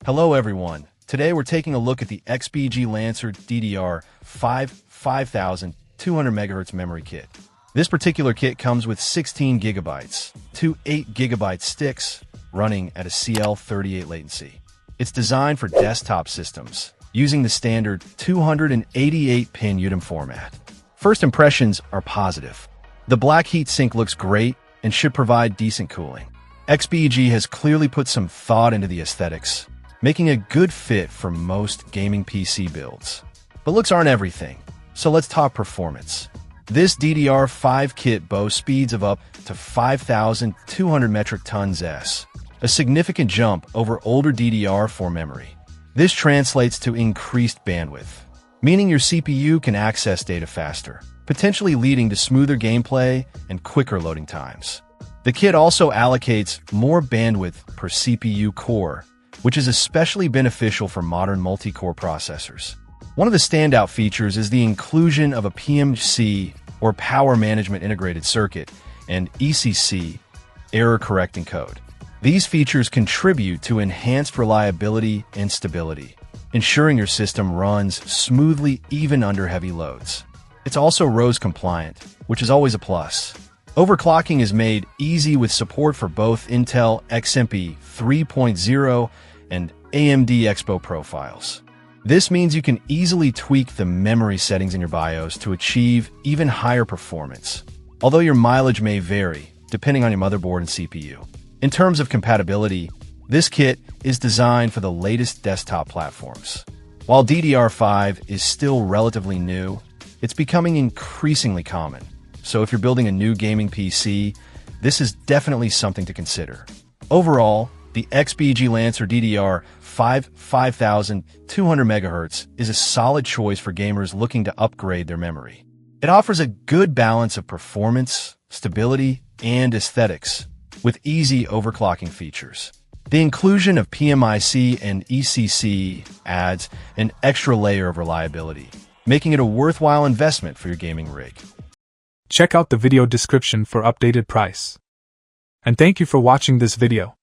Hello everyone. Today we're taking a look at the XPG Lancer DDR5 5200MHz memory kit. This particular kit comes with 16 gigabytes, two 8 gigabyte sticks running at a CL38 latency. It's designed for desktop systems using the standard 288-pin UDIM format. First impressions are positive. The black heatsink looks great and should provide decent cooling. XPG has clearly put some thought into the aesthetics, making a good fit for most gaming PC builds. But looks aren't everything, so let's talk performance. This DDR5 kit boasts speeds of up to 5,200 metric tons s, a significant jump over older DDR4 memory. This translates to increased bandwidth, meaning your CPU can access data faster, potentially leading to smoother gameplay and quicker loading times. The kit also allocates more bandwidth per CPU core, which is especially beneficial for modern multi-core processors. One of the standout features is the inclusion of a PMC, or Power Management Integrated Circuit, and ECC, Error Correcting Code. These features contribute to enhanced reliability and stability, ensuring your system runs smoothly even under heavy loads. It's also ROS compliant, which is always a plus. Overclocking is made easy with support for both Intel XMP 3.0 and AMD Expo profiles. This means you can easily tweak the memory settings in your BIOS to achieve even higher performance, although your mileage may vary depending on your motherboard and CPU. In terms of compatibility, this kit is designed for the latest desktop platforms. While DDR5 is still relatively new, it's becoming increasingly common. So if you're building a new gaming PC, this is definitely something to consider. Overall, the XPG Lancer DDR5 5200MHz is a solid choice for gamers looking to upgrade their memory. It offers a good balance of performance, stability, and aesthetics, with easy overclocking features. The inclusion of PMIC and ECC adds an extra layer of reliability, making it a worthwhile investment for your gaming rig. Check out the video description for updated price. And thank you for watching this video.